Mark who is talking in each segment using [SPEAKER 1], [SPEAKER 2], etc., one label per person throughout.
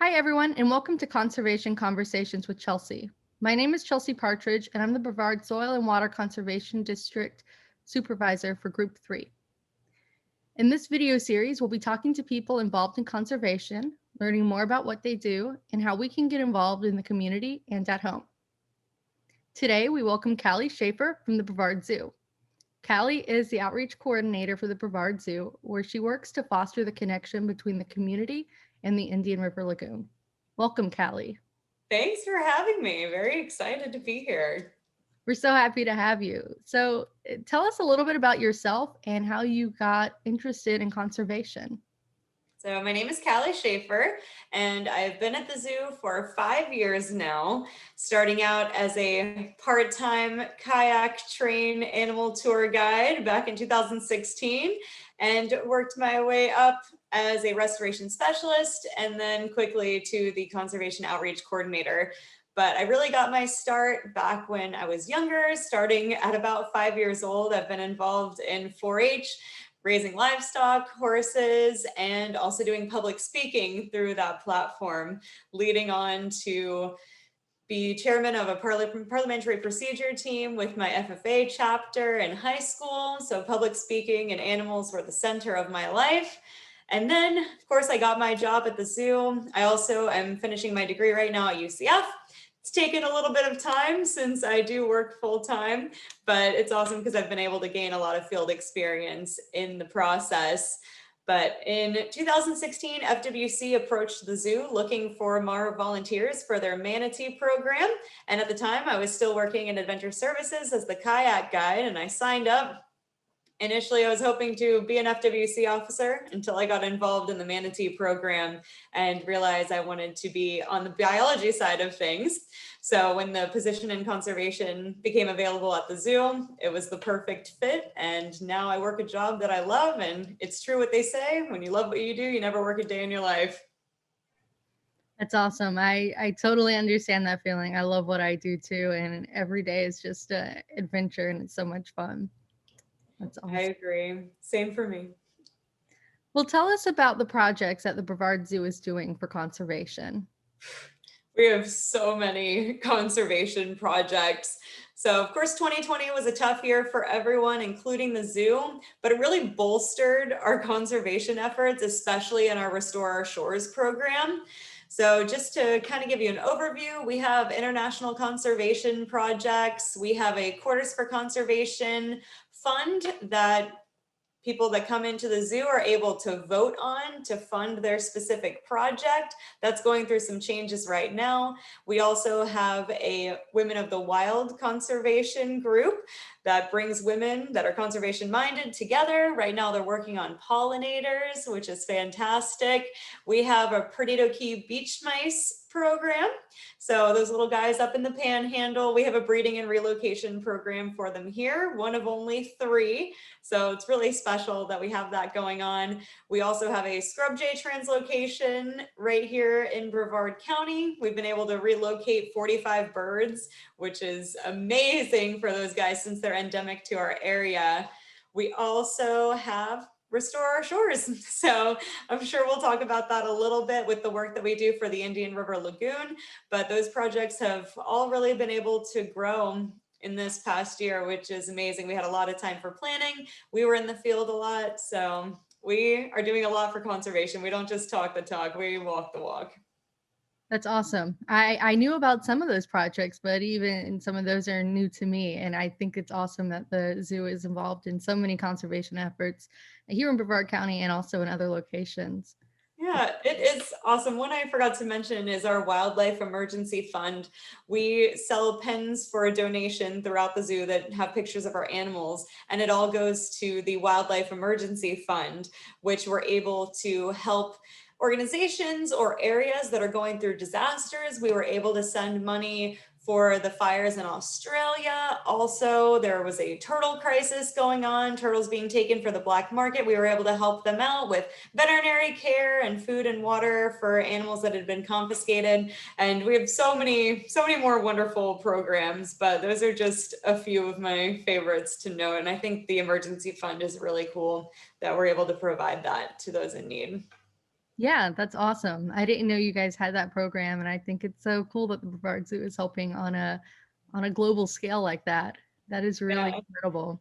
[SPEAKER 1] Hi, everyone, and welcome to Conservation Conversations with Chelsea. My name is Chelsea Partridge, and I'm the Brevard Soil and Water Conservation District Supervisor for Group 3. In this video series, we'll be talking to people involved in conservation, learning more about what they do, and how we can get involved in the community and at home. Today, we welcome Callie Shaffer from the Brevard Zoo. Callie is the outreach coordinator for the Brevard Zoo, where she works to foster the connection between the community and the Indian River Lagoon. Welcome, Callie.
[SPEAKER 2] Thanks for having me. Very excited to be here.
[SPEAKER 1] We're so happy to have you. So, tell us a little bit about yourself and how you got interested in conservation.
[SPEAKER 2] So my name is Callie Shaffer, and I've been at the zoo for 5 years now, starting out as a part-time kayak train animal tour guide back in 2016, and worked my way up as a restoration specialist, and then quickly to the conservation outreach coordinator. But I really got my start back when I was younger, starting at about 5 years old. I've been involved in 4-H, raising livestock, horses, and also doing public speaking through that platform, leading on to be chairman of a parliamentary procedure team with my FFA chapter in high school. So public speaking and animals were the center of my life. And then, of course, I got my job at the zoo. I also am finishing my degree right now at UCF. It's taken a little bit of time since I do work full time, but it's awesome because I've been able to gain a lot of field experience in the process. But in 2016, FWC approached the zoo looking for more volunteers for their manatee program. And at the time, I was still working in adventure services as the kayak guide, and I signed up. Initially, I was hoping to be an FWC officer until I got involved in the manatee program and realized I wanted to be on the biology side of things. So when the position in conservation became available at the zoo, it was the perfect fit. And now I work a job that I love. And it's true what they say, when you love what you do, you never work a day in your life.
[SPEAKER 1] That's awesome. I totally understand that feeling. I love what I do too, and every day is just an adventure, and it's so much fun. That's
[SPEAKER 2] I
[SPEAKER 1] awesome.
[SPEAKER 2] agree. Same for me.
[SPEAKER 1] Well, tell us about the projects that the Brevard Zoo is doing for conservation.
[SPEAKER 2] We have so many conservation projects. So, of course, 2020 was a tough year for everyone, including the zoo, but it really bolstered our conservation efforts, especially in our Restore Our Shores program. So, just to kind of give you an overview, we have international conservation projects. We have a Quarters for Conservation fund that people that come into the zoo are able to vote on to fund their specific project. That's going through some changes right now. We also have a Women of the Wild conservation group that brings women that are conservation minded together. Right now they're working on pollinators, which is fantastic. We have a Perdido Key beach mice program. So those little guys up in the panhandle, we have a breeding and relocation program for them here, one of only 3. So it's really special that we have that going on. We also have a scrub jay translocation right here in Brevard County. We've been able to relocate 45 birds, which is amazing for those guys since they're endemic to our area. We also have Restore Our Shores. So I'm sure we'll talk about that a little bit with the work that we do for the Indian River Lagoon, but those projects have all really been able to grow in this past year, which is amazing. We had a lot of time for planning. We were in the field a lot. So we are doing a lot for conservation. We don't just talk the talk, we walk the walk.
[SPEAKER 1] That's awesome. I knew about some of those projects, but even some of those are new to me. And I think it's awesome that the zoo is involved in so many conservation efforts here in Brevard County and also in other locations.
[SPEAKER 2] Yeah, it is awesome. One I forgot to mention is our Wildlife Emergency Fund. We sell pens for a donation throughout the zoo that have pictures of our animals, and it all goes to the Wildlife Emergency Fund, which we're able to help organizations or areas that are going through disasters. We were able to send money for the fires in Australia. Also, there was a turtle crisis going on, turtles being taken for the black market. We were able to help them out with veterinary care and food and water for animals that had been confiscated. And we have so many more wonderful programs, but those are just a few of my favorites to note. And I think the emergency fund is really cool that we're able to provide that to those in need.
[SPEAKER 1] Yeah, that's awesome. I didn't know you guys had that program, and I think it's so cool that the Brevard Zoo is helping on a global scale like that. That is really
[SPEAKER 2] Yeah.
[SPEAKER 1] incredible.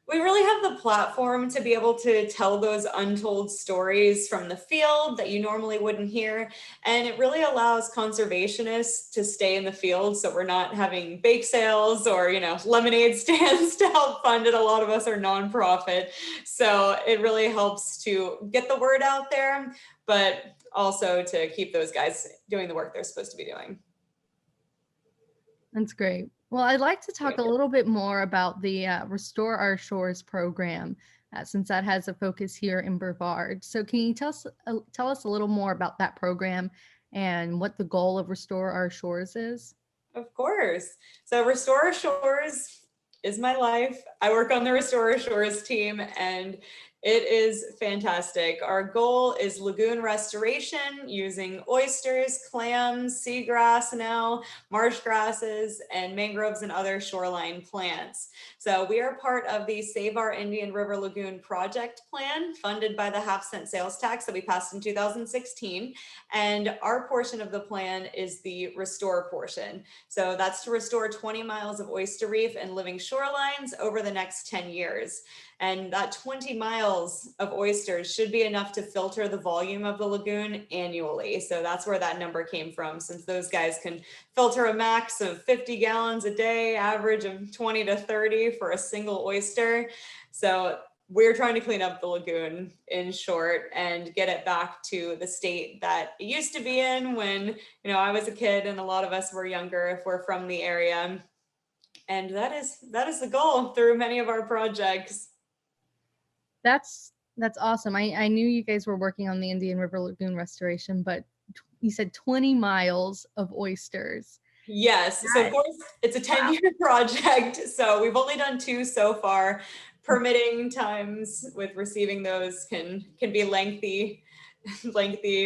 [SPEAKER 2] We really have the platform to be able to tell those untold stories from the field that you normally wouldn't hear. And it really allows conservationists to stay in the field. So we're not having bake sales or, lemonade stands to help fund it. A lot of us are nonprofit. So it really helps to get the word out there, but also to keep those guys doing the work they're supposed to be doing.
[SPEAKER 1] That's great. Well, I'd like to talk a little bit more about the Restore Our Shores program, since that has a focus here in Brevard. So, can you tell us a little more about that program and what the goal of Restore Our Shores is?
[SPEAKER 2] Of course. So Restore Shores is my life. I work on the Restore Shores team and it is fantastic. Our goal is lagoon restoration using oysters, clams, seagrass now, marsh grasses, and mangroves and other shoreline plants. So we are part of the Save Our Indian River Lagoon project plan funded by the half-cent sales tax that we passed in 2016. And our portion of the plan is the restore portion. So that's to restore 20 miles of oyster reef and living shorelines over the next 10 years. And that 20 miles of oysters should be enough to filter the volume of the lagoon annually. So that's where that number came from, since those guys can filter a max of 50 gallons a day, average of 20 to 30 for a single oyster. So we're trying to clean up the lagoon, in short, and get it back to the state that it used to be in when, I was a kid and a lot of us were younger if we're from the area. And that is the goal through many of our projects.
[SPEAKER 1] That's awesome. I knew you guys were working on the Indian River Lagoon restoration, but you said 20 miles of oysters.
[SPEAKER 2] Yes. So of course it's a 10-year project. So we've only done 2 so far. Permitting times with receiving those can be lengthy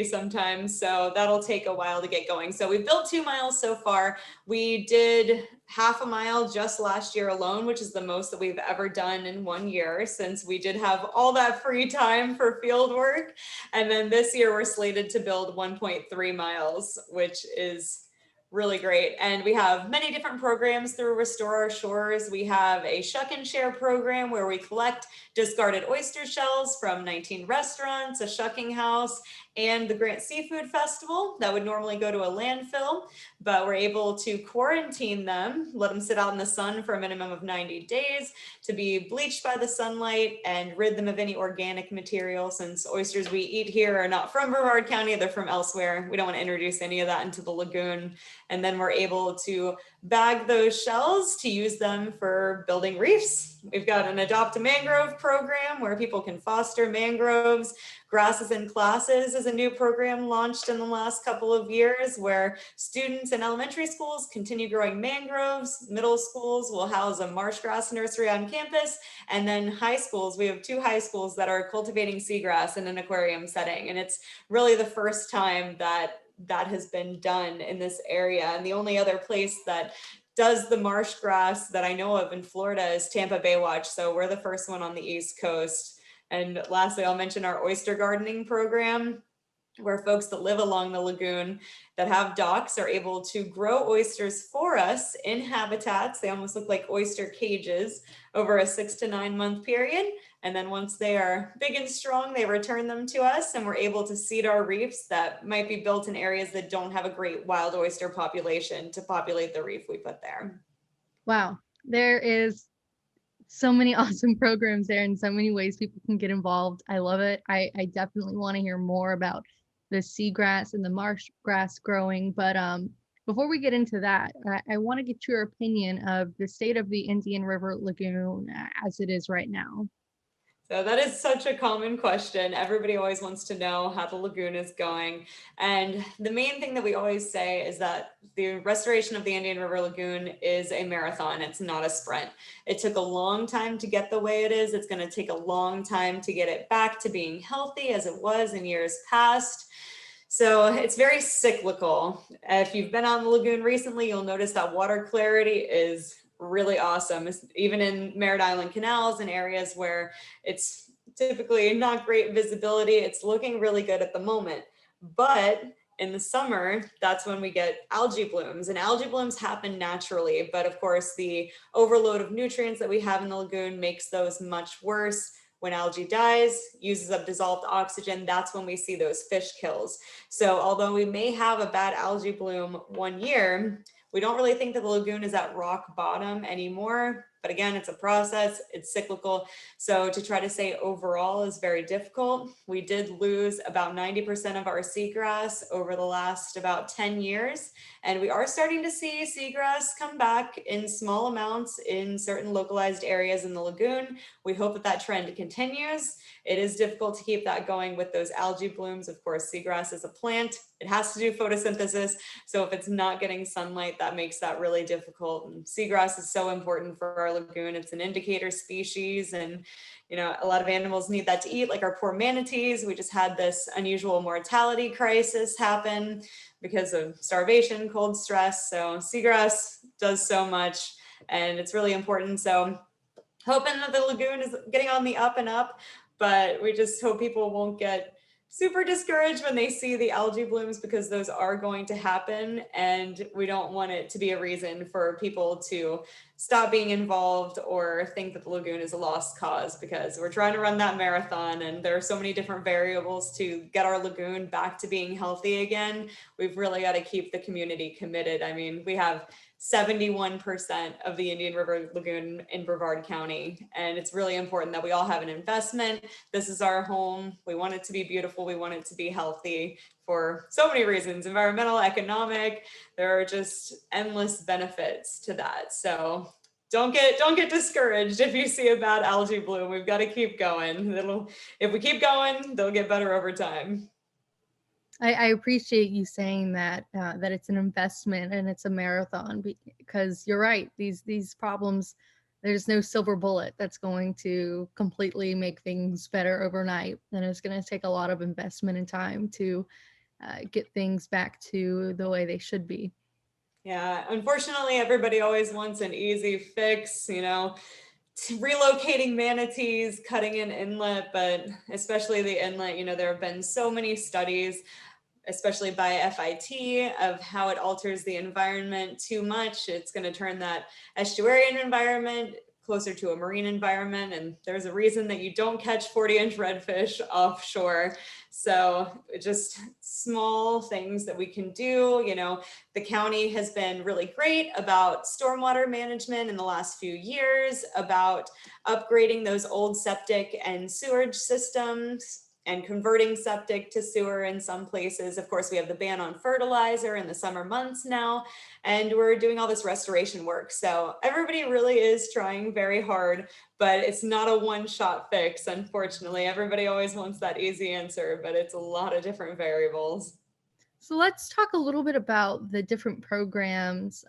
[SPEAKER 2] sometimes. So that'll take a while to get going. So we've built 2 miles so far. We did half a mile just last year alone, which is the most that we've ever done in 1 year, since we did have all that free time for field work. And then this year we're slated to build 1.3 miles, which is really great. And we have many different programs through Restore Our Shores. We have a shuck and share program where we collect discarded oyster shells from 19 restaurants, a shucking house, and the Grant Seafood Festival that would normally go to a landfill, but we're able to quarantine them, let them sit out in the sun for a minimum of 90 days to be bleached by the sunlight and rid them of any organic material, since oysters we eat here are not from Brevard County, they're from elsewhere. We don't want to introduce any of that into the lagoon. And then we're able to bag those shells to use them for building reefs. We've got an Adopt a Mangrove program where people can foster mangroves. Grasses in Classes is a new program launched in the last couple of years where students in elementary schools continue growing mangroves. Middle schools will house a marsh grass nursery on campus. And then high schools, we have 2 high schools that are cultivating seagrass in an aquarium setting. And it's really the first time that has been done in this area. And the only other place that does the marsh grass that I know of in Florida is Tampa Bay Watch. So we're the first one on the East Coast. And lastly, I'll mention our oyster gardening program, where folks that live along the lagoon that have docks are able to grow oysters for us in habitats. They almost look like oyster cages over a 6 to 9 month period. And then once they are big and strong, they return them to us and we're able to seed our reefs that might be built in areas that don't have a great wild oyster population to populate the reef we put there.
[SPEAKER 1] Wow. There is so many awesome programs there and so many ways people can get involved. I love it. I definitely want to hear more about the seagrass and the marsh grass growing. But before we get into that, I want to get your opinion of the state of the Indian River Lagoon as it is right now.
[SPEAKER 2] So that is such a common question. Everybody always wants to know how the lagoon is going. And the main thing that we always say is that the restoration of the Indian River Lagoon is a marathon. It's not a sprint. It took a long time to get the way it is. It's going to take a long time to get it back to being healthy as it was in years past. So it's very cyclical. If you've been on the lagoon recently, you'll notice that water clarity is really awesome. Even in Merritt Island canals and areas where it's typically not great visibility, it's looking really good at the moment. But in the summer, that's when we get algae blooms, and algae blooms happen naturally. But of course, the overload of nutrients that we have in the lagoon makes those much worse. When algae dies, uses up dissolved oxygen, that's when we see those fish kills. So although we may have a bad algae bloom one year, we don't really think that the lagoon is at rock bottom anymore. But again, it's a process, it's cyclical. So to try to say overall is very difficult. We did lose about 90% of our seagrass over the last about 10 years. And we are starting to see seagrass come back in small amounts in certain localized areas in the lagoon. We hope that that trend continues. It is difficult to keep that going with those algae blooms. Of course, seagrass is a plant. It has to do photosynthesis. So if it's not getting sunlight, that makes that really difficult. And seagrass is so important for our lagoon. It's an indicator species, and a lot of animals need that to eat, like our poor manatees. We just had this unusual mortality crisis happen because of starvation, cold stress. So seagrass does so much, and it's really important. So hoping that the lagoon is getting on the up and up, but we just hope people won't get super discouraged when they see the algae blooms, because those are going to happen, and we don't want it to be a reason for people to stop being involved or think that the lagoon is a lost cause, because we're trying to run that marathon and there are so many different variables to get our lagoon back to being healthy again. We've really got to keep the community committed. I mean, we have 71% of the Indian River Lagoon in Brevard County. And it's really important that we all have an investment. This is our home. We want it to be beautiful. We want it to be healthy for so many reasons, environmental, economic. There are just endless benefits to that. So don't get discouraged if you see a bad algae bloom. We've got to keep going. If we keep going, they'll get better over time.
[SPEAKER 1] I appreciate you saying that that it's an investment and it's a marathon, because you're right. These problems, there's no silver bullet that's going to completely make things better overnight. And it's going to take a lot of investment and time to get things back to the way they should be.
[SPEAKER 2] Yeah, unfortunately, everybody always wants an easy fix, relocating manatees, cutting an inlet, but especially the inlet, there have been so many studies, especially by FIT, of how it alters the environment too much. It's going to turn that estuarian environment closer to a marine environment. And there's a reason that you don't catch 40-inch redfish offshore. So just small things that we can do. The county has been really great about stormwater management in the last few years, about upgrading those old septic and sewage systems and converting septic to sewer in some places. Of course, we have the ban on fertilizer in the summer months now, and we're doing all this restoration work. So everybody really is trying very hard, but it's not a one-shot fix, unfortunately. Everybody always wants that easy answer, but it's a lot of different variables.
[SPEAKER 1] So let's talk a little bit about the different programs,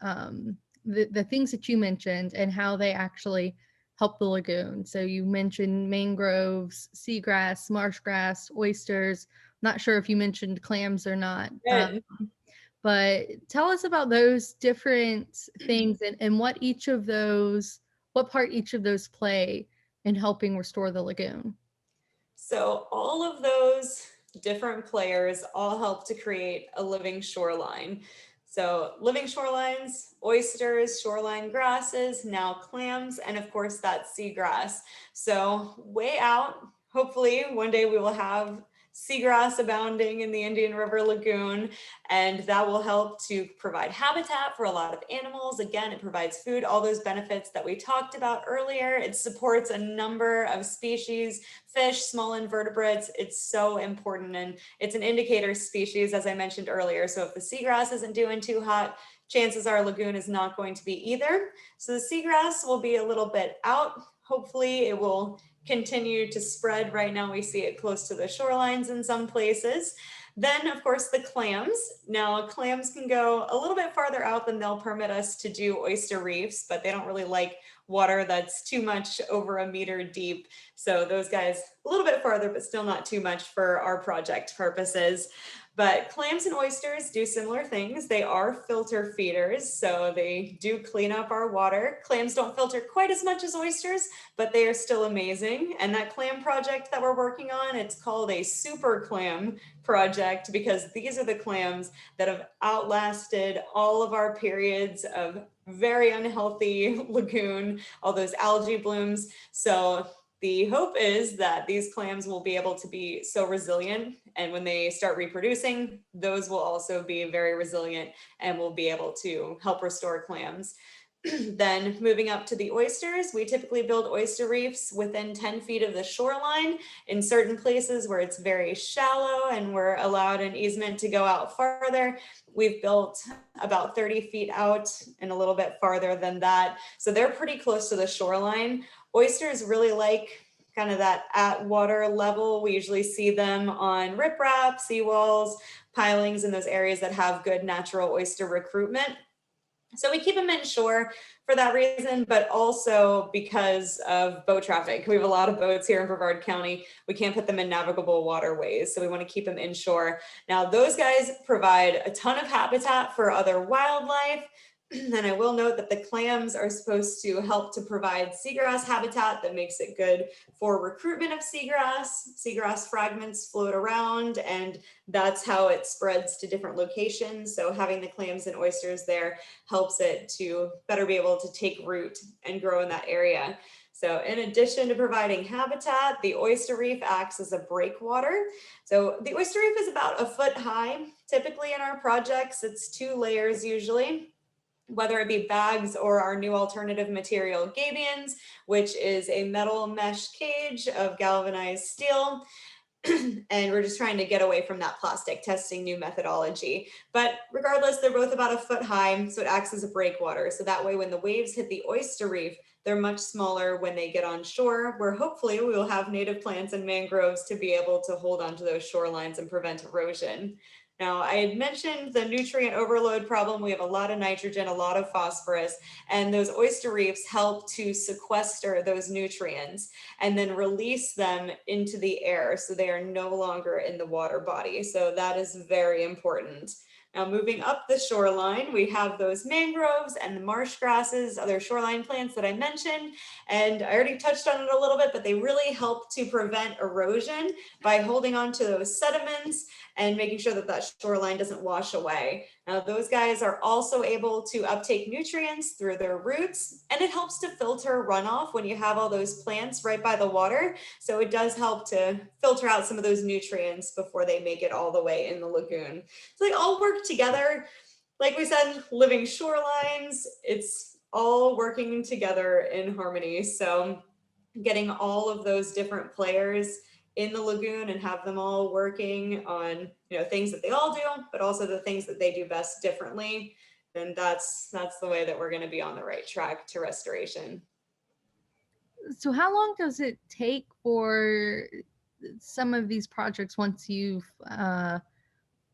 [SPEAKER 1] the things that you mentioned and how they actually help the lagoon. So you mentioned mangroves, seagrass, marsh grass, oysters. Not sure if you mentioned clams or not. But tell us about those different things and what part each of those play in helping restore the lagoon.
[SPEAKER 2] So all of those different players all help to create a living shoreline. So living shorelines, oysters, shoreline grasses, now clams, and of course that seagrass. So way out, hopefully one day we will have seagrass abounding in the Indian River Lagoon, and that will help to provide habitat for a lot of animals. Again, it provides food, all those benefits that we talked about earlier. It supports a number of species, fish, small invertebrates. It's so important, and it's an indicator species, as I mentioned earlier. So if the seagrass isn't doing too hot, chances are lagoon is not going to be either. So the seagrass will be a little bit out. Hopefully it will continue to spread. Right now we see it close to the shorelines in some places. Then of course the clams. Now clams can go a little bit farther out than they'll permit us to do oyster reefs, but they don't really like water that's too much over a meter deep. So those guys a little bit farther, but still not too much for our project purposes. But clams and oysters do similar things. They are filter feeders, so they do clean up our water. Clams don't filter quite as much as oysters, but they are still amazing. And that clam project that we're working on, it's called a super clam project because these are the clams that have outlasted all of our periods of very unhealthy lagoon, all those algae blooms. So the hope is that these clams will be able to be so resilient, and when they start reproducing, those will also be very resilient and will be able to help restore clams. Then moving up to the oysters, we typically build oyster reefs within 10 feet of the shoreline. In certain places where it's very shallow and we're allowed an easement to go out farther, we've built about 30 feet out and a little bit farther than that. So they're pretty close to the shoreline. Oysters really like kind of that at water level. We usually see them on riprap, seawalls, pilings in those areas that have good natural oyster recruitment. So we keep them inshore for that reason, but also because of boat traffic. We have a lot of boats here in Brevard County. We can't put them in navigable waterways, so we want to keep them inshore. Now, those guys provide a ton of habitat for other wildlife. And I will note that the clams are supposed to help to provide seagrass habitat that makes it good for recruitment of seagrass. Seagrass fragments float around, and that's how it spreads to different locations. So having the clams and oysters there helps it to better be able to take root and grow in that area. So in addition to providing habitat, the oyster reef acts as a breakwater. So the oyster reef is about a foot high. Typically in our projects, it's 2 layers usually, whether it be bags or our new alternative material gabions, which is a metal mesh cage of galvanized steel. And we're just trying to get away from that plastic, testing new methodology. But regardless, they're both about a foot high, so it acts as a breakwater. So that way, when the waves hit the oyster reef, they're much smaller when they get on shore, where hopefully we will have native plants and mangroves to be able to hold onto those shorelines and prevent erosion. Now, I had mentioned the nutrient overload problem. We have a lot of nitrogen, a lot of phosphorus, and those oyster reefs help to sequester those nutrients and then release them into the air so they are no longer in the water body. So that is very important. Now, moving up the shoreline, we have those mangroves and the marsh grasses, other shoreline plants that I mentioned. And I already touched on it a little bit, but they really help to prevent erosion by holding on to those sediments and making sure that that shoreline doesn't wash away. Now, those guys are also able to uptake nutrients through their roots, and it helps to filter runoff when you have all those plants right by the water. So it does help to filter out some of those nutrients before they make it all the way in the lagoon. So they all work together. Like we said, living shorelines, it's all working together in harmony. So getting all of those different players in the lagoon and have them all working on, things that they all do, but also the things that they do best differently, then that's the way that we're going to be on the right track to restoration.
[SPEAKER 1] So how long does it take for some of these projects once you've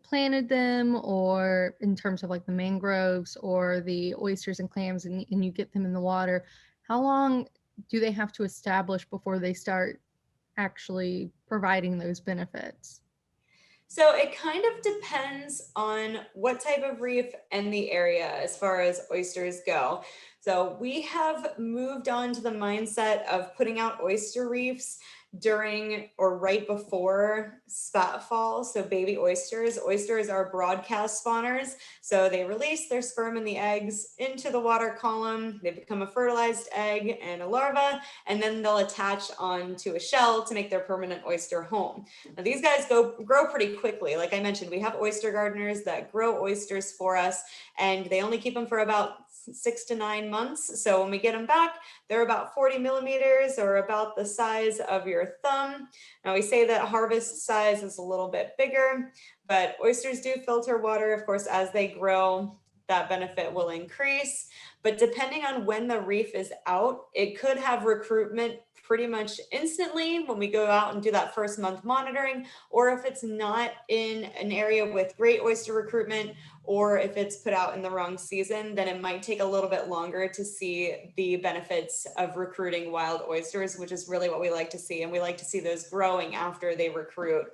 [SPEAKER 1] planted them, or in terms of like the mangroves or the oysters and clams, and you get them in the water? How long do they have to establish before they start actually providing those benefits?
[SPEAKER 2] So it kind of depends on what type of reef and the area as far as oysters go. So we have moved on to the mindset of putting out oyster reefs during or right before spat fall. So baby oysters. Oysters are broadcast spawners. So they release their sperm and the eggs into the water column. They become a fertilized egg and a larva, and then they'll attach onto a shell to make their permanent oyster home. Now these guys grow pretty quickly. Like I mentioned, we have oyster gardeners that grow oysters for us, and they only keep them for about 6 to 9 months. So when we get them back, they're about 40 millimeters, or about the size of your thumb. Now we say that harvest size is a little bit bigger, but oysters do filter water, of course, as they grow. that benefit will increase. But depending on when the reef is out, it could have recruitment pretty much instantly when we go out and do that first month monitoring, or if it's not in an area with great oyster recruitment, or if it's put out in the wrong season, then it might take a little bit longer to see the benefits of recruiting wild oysters, which is really what we like to see. And we like to see those growing after they recruit.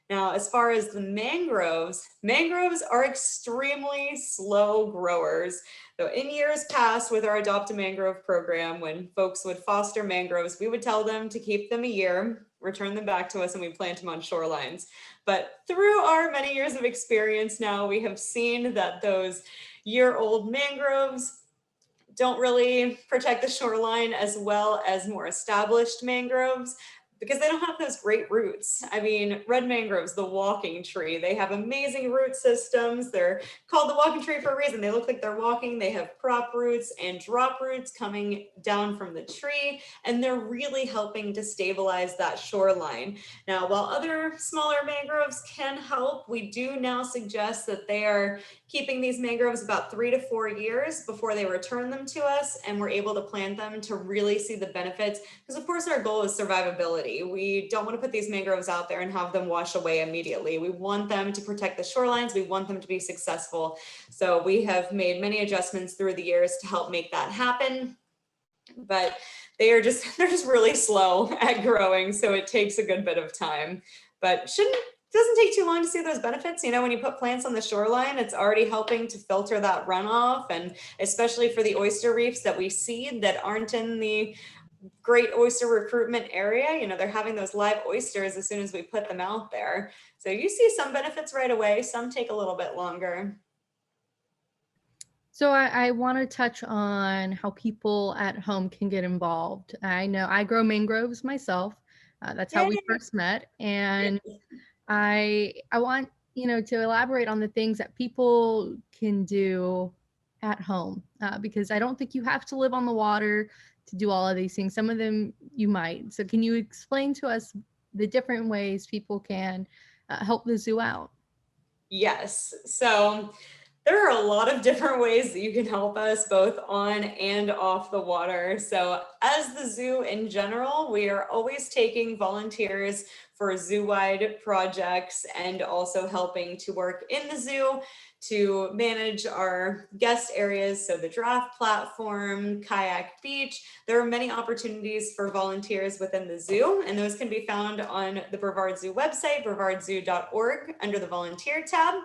[SPEAKER 2] Now, as far as the mangroves, mangroves are extremely slow growers. So in years past with our Adopt a Mangrove program, when folks would foster mangroves, we would tell them to keep them a year, return them back to us, and we plant them on shorelines. But through our many years of experience now, we have seen that those year-old mangroves don't really protect the shoreline as well as more established mangroves, because they don't have those great roots. I mean, red mangroves, the walking tree, they have amazing root systems. They're called the walking tree for a reason. They look like they're walking. They have prop roots and drop roots coming down from the tree, and they're really helping to stabilize that shoreline. Now, while other smaller mangroves can help, we do now suggest that they are keeping these mangroves about 3 to 4 years before they return them to us, and we're able to plant them to really see the benefits. Because of course our goal is survivability. We don't want to put these mangroves out there and have them wash away immediately. We want them to protect the shorelines. We want them to be successful. So we have made many adjustments through the years to help make that happen. But they're just really slow at growing. So it takes a good bit of time, but doesn't take too long to see those benefits. You know, when you put plants on the shoreline, it's already helping to filter that runoff. And especially for the oyster reefs that we seed that aren't in the great oyster recruitment area, you know, they're having those live oysters as soon as we put them out there. So you see some benefits right away, some take a little bit longer.
[SPEAKER 1] So I want to touch on how people at home can get involved. I know I grow mangroves myself. That's how we first met. And I want, to elaborate on the things that people can do at home, because I don't think you have to live on the water to do all of these things. Some of them you might. So can you explain to us the different ways people can help the zoo out?
[SPEAKER 2] Yes. So there are a lot of different ways that you can help us both on and off the water. So as the zoo in general, we are always taking volunteers for zoo-wide projects and also helping to work in the zoo to manage our guest areas. So the giraffe platform, kayak beach, there are many opportunities for volunteers within the zoo, and those can be found on the Brevard Zoo website, brevardzoo.org, under the volunteer tab.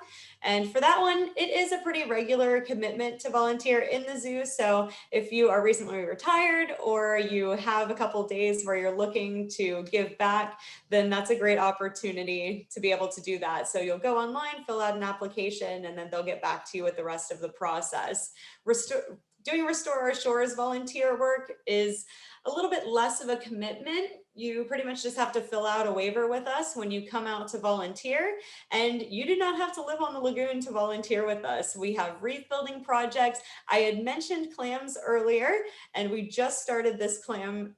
[SPEAKER 2] And for that one, it is a pretty regular commitment to volunteer in the zoo. So if you are recently retired or you have a couple days where you're looking to give back, then that's a great opportunity to be able to do that. So you'll go online, fill out an application, and then they'll get back to you with the rest of the process. Doing Restore Our Shores volunteer work is a little bit less of a commitment. You pretty much just have to fill out a waiver with us when you come out to volunteer, and you do not have to live on the lagoon to volunteer with us. We have reef building projects. I had mentioned clams earlier, and we just started this clam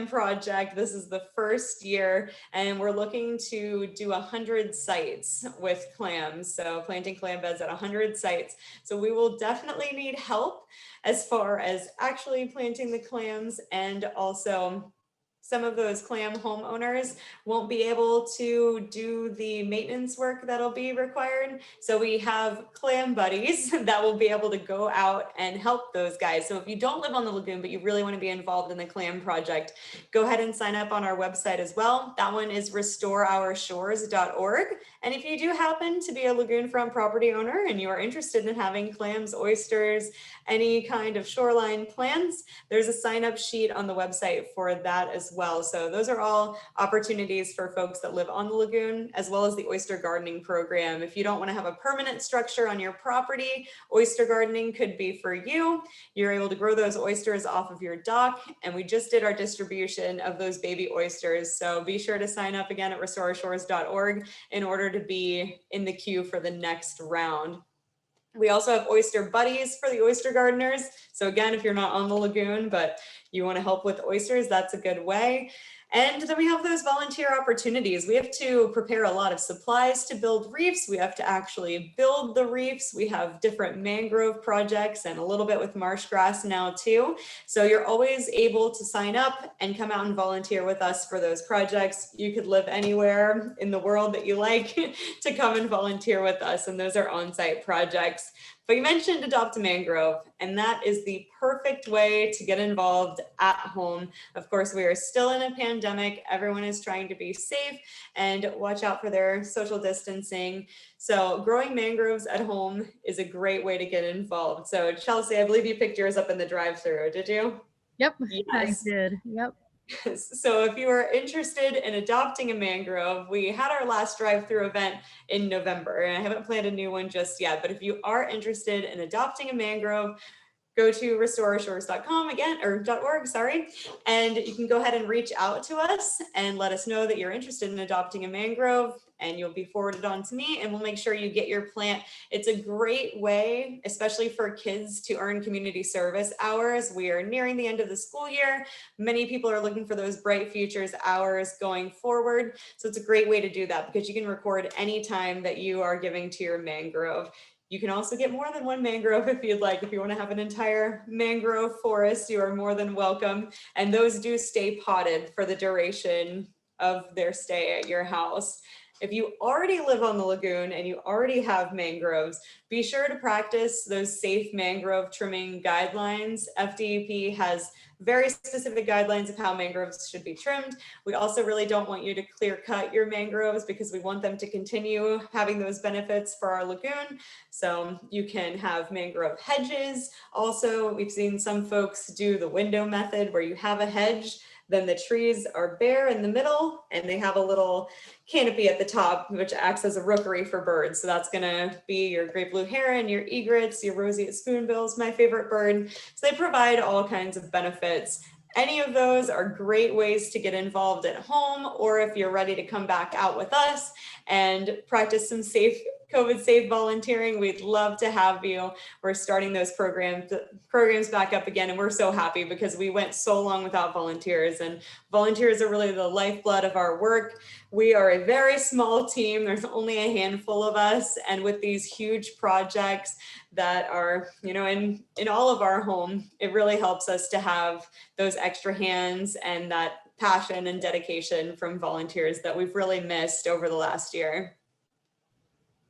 [SPEAKER 2] project. This is the first year, and we're looking to do 100 sites with clams. So planting clam beds at 100 sites. So we will definitely need help as far as actually planting the clams, and also some of those clam homeowners won't be able to do the maintenance work that'll be required. So we have clam buddies that will be able to go out and help those guys. So if you don't live on the lagoon, but you really want to be involved in the clam project, go ahead and sign up on our website as well. That one is restoreourshores.org. And if you do happen to be a lagoon front property owner and you are interested in having clams, oysters, any kind of shoreline plants, there's a sign up sheet on the website for that as well. So those are all opportunities for folks that live on the lagoon, as well as the oyster gardening program. If you don't want to have a permanent structure on your property, oyster gardening could be for you. You're able to grow those oysters off of your dock, and we just did our distribution of those baby oysters. So be sure to sign up again at restoreourshores.org in order to be in the queue for the next round. We also have oyster buddies for the oyster gardeners. So again, if you're not on the lagoon, but you want to help with oysters, that's a good way. And then we have those volunteer opportunities. We have to prepare a lot of supplies to build reefs. We have to actually build the reefs. We have different mangrove projects and a little bit with marsh grass now too. So you're always able to sign up and come out and volunteer with us for those projects. You could live anywhere in the world that you like to come and volunteer with us. And those are on-site projects. But you mentioned Adopt a Mangrove, and that is the perfect way to get involved at home. Of course, we are still in a pandemic. Everyone is trying to be safe and watch out for their social distancing. So growing mangroves at home is a great way to get involved. So Chelsea, I believe you picked yours up in the drive-thru, did you?
[SPEAKER 1] Yep, I
[SPEAKER 2] Yes.
[SPEAKER 1] did. Yep.
[SPEAKER 2] So if you are interested in adopting a mangrove, we had our last drive-through event in November, and I haven't planned a new one just yet, but if you are interested in adopting a mangrove, go to restoreshores.com again, or .org, sorry, and you can go ahead and reach out to us and let us know that you're interested in adopting a mangrove, and you'll be forwarded on to me, and we'll make sure you get your plant. It's a great way, especially for kids, to earn community service hours. We are nearing the end of the school year. Many people are looking for those bright futures hours going forward. So it's a great way to do that because you can record any time that you are giving to your mangrove. You can also get more than one mangrove if you'd like. If you want to have an entire mangrove forest, you are more than welcome. And those do stay potted for the duration of their stay at your house. If you already live on the lagoon and you already have mangroves, be sure to practice those safe mangrove trimming guidelines. FDEP has very specific guidelines of how mangroves should be trimmed. We also really don't want you to clear cut your mangroves because we want them to continue having those benefits for our lagoon. So you can have mangrove hedges. Also, we've seen some folks do the window method where you have a hedge, then the trees are bare in the middle and they have a little canopy at the top, which acts as a rookery for birds. So that's gonna be your great blue heron, your egrets, your roseate spoonbills, my favorite bird. So they provide all kinds of benefits. Any of those are great ways to get involved at home, or if you're ready to come back out with us and practice some COVID safe volunteering, we'd love to have you. We're starting those programs back up again, and we're so happy because we went so long without volunteers, and volunteers are really the lifeblood of our work. We are a very small team. There's only a handful of us, and with these huge projects that are, in all of our home, it really helps us to have those extra hands and that passion and dedication from volunteers that we've really missed over the last year.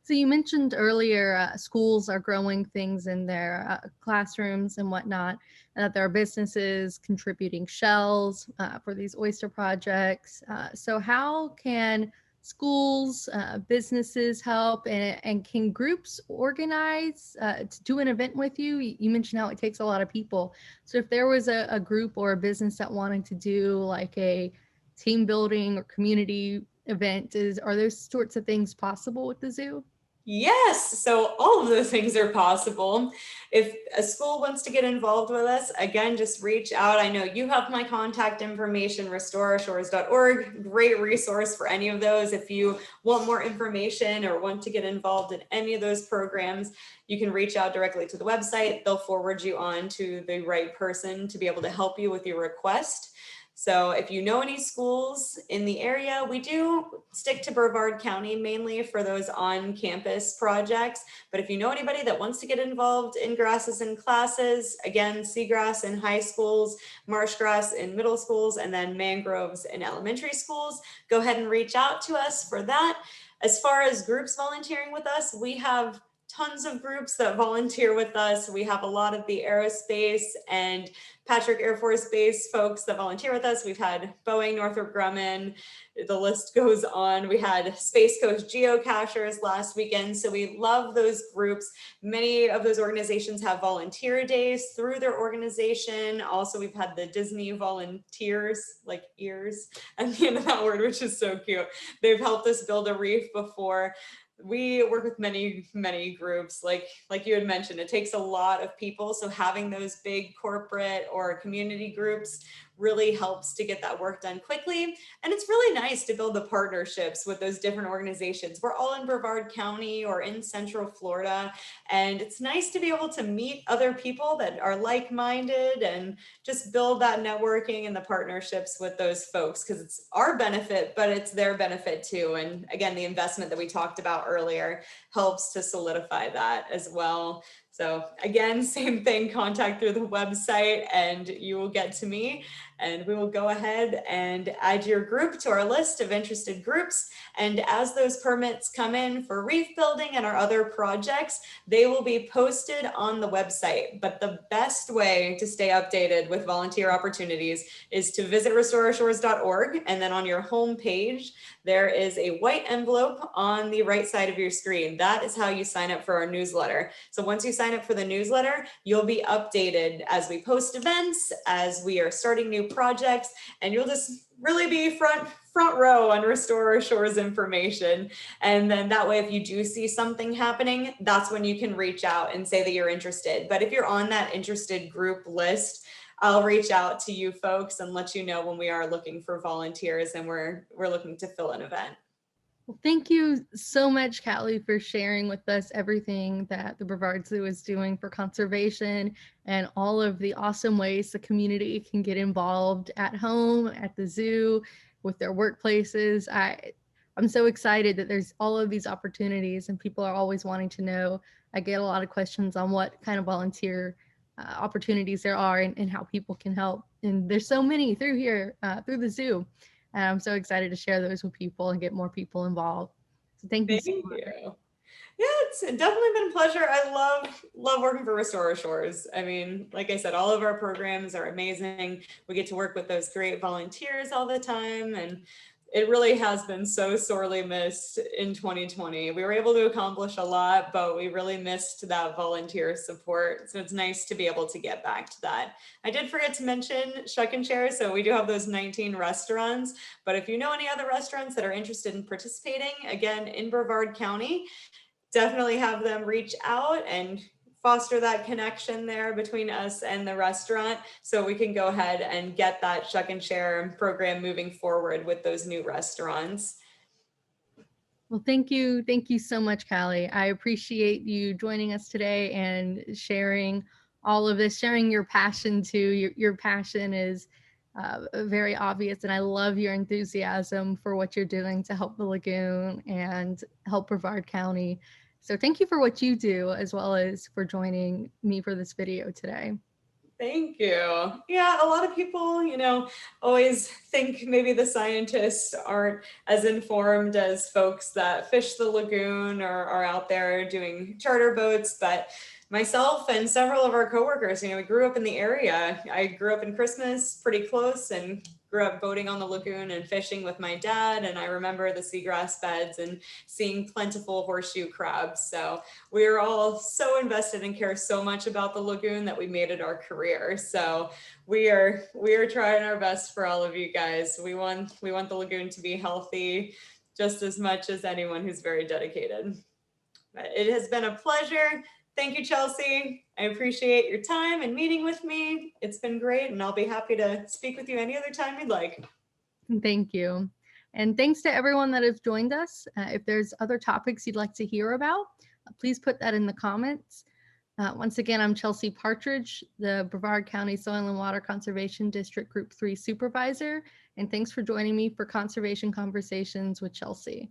[SPEAKER 1] So you mentioned earlier schools are growing things in their classrooms and whatnot, and that there are businesses contributing shells for these oyster projects. So how can schools, businesses help, and can groups organize to do an event with you? You mentioned how it takes a lot of people. So if there was a group or a business that wanted to do like a team building or community event, are those sorts of things possible with the zoo?
[SPEAKER 2] Yes, so all of those things are possible. If a school wants to get involved with us, again, just reach out. I know you have my contact information, restoreshores.org, great resource for any of those. If you want more information or want to get involved in any of those programs, you can reach out directly to the website. They'll forward you on to the right person to be able to help you with your request. So if you know any schools in the area, we do stick to Brevard County mainly for those on-campus projects. But if you know anybody that wants to get involved in grasses in classes, again, seagrass in high schools, marsh grass in middle schools, and then mangroves in elementary schools, go ahead and reach out to us for that. As far as groups volunteering with us, we have tons of groups that volunteer with us. We have a lot of the aerospace and Patrick Air Force Base folks that volunteer with us. We've had Boeing, Northrop Grumman, the list goes on. We had Space Coast geocachers last weekend. So we love those groups. Many of those organizations have volunteer days through their organization. Also, we've had the Disney volunteers, like ears at the end of that word, which is so cute. They've helped us build a reef before. We work with many groups, like you had mentioned, it takes a lot of people. So having those big corporate or community groups really helps to get that work done quickly. And it's really nice to build the partnerships with those different organizations. We're all in Brevard County or in Central Florida, and it's nice to be able to meet other people that are like-minded and just build that networking and the partnerships with those folks, because it's our benefit, but it's their benefit too. And again, the investment that we talked about earlier helps to solidify that as well. So again, same thing, contact through the website and you will get to me, and we will go ahead and add your group to our list of interested groups. And as those permits come in for reef building and our other projects, they will be posted on the website. But the best way to stay updated with volunteer opportunities is to visit restoreourshores.org, and then on your home page, there is a white envelope on the right side of your screen. That is how you sign up for our newsletter. So once you sign up for the newsletter, you'll be updated as we post events, as we are starting new projects, and you'll just really be front row on Restore Our Shores information. And then that way, if you do see something happening, that's when you can reach out and say that you're interested. But if you're on that interested group list, I'll reach out to you folks and let you know when we are looking for volunteers and we're looking to fill an event.
[SPEAKER 1] Well, thank you so much, Callie, for sharing with us everything that the Brevard Zoo is doing for conservation and all of the awesome ways the community can get involved at home, at the zoo, with their workplaces. I'm so excited that there's all of these opportunities and people are always wanting to know. I get a lot of questions on what kind of volunteer opportunities there are and how people can help. And there's so many through here, through the zoo. And I'm so excited to share those with people and get more people involved. So thank you so much.
[SPEAKER 2] Yeah, it's definitely been a pleasure. I love working for Restore Our Shores. I mean, like I said, all of our programs are amazing. We get to work with those great volunteers all the time, and it really has been so sorely missed in 2020. We were able to accomplish a lot, but we really missed that volunteer support. So it's nice to be able to get back to that. I did forget to mention Shuck and Share. So we do have those 19 restaurants, but if you know any other restaurants that are interested in participating, again, in Brevard County, definitely have them reach out and foster that connection there between us and the restaurant, so we can go ahead and get that Shuck and Share program moving forward with those new restaurants.
[SPEAKER 1] Well, thank you. Thank you so much, Callie. I appreciate you joining us today and sharing all of this, sharing your passion too. Your passion is very obvious, and I love your enthusiasm for what you're doing to help the Lagoon and help Brevard County. So thank you for what you do, as well as for joining me for this video today.
[SPEAKER 2] Thank you. Yeah, a lot of people, always think maybe the scientists aren't as informed as folks that fish the lagoon or are out there doing charter boats, but myself and several of our coworkers, we grew up in the area. I grew up in Christmas, pretty close, and grew up boating on the lagoon and fishing with my dad. And I remember the seagrass beds and seeing plentiful horseshoe crabs. So we are all so invested and care so much about the lagoon that we made it our career. So we are trying our best for all of you guys. We want the lagoon to be healthy just as much as anyone who's very dedicated. But it has been a pleasure. Thank you, Chelsea. I appreciate your time and meeting with me. It's been great, and I'll be happy to speak with you any other time you'd like.
[SPEAKER 1] Thank you. And thanks to everyone that has joined us. If there's other topics you'd like to hear about, please put that in the comments. Once again, I'm Chelsea Partridge, the Brevard County Soil and Water Conservation District Group 3 Supervisor, and thanks for joining me for Conservation Conversations with Chelsea.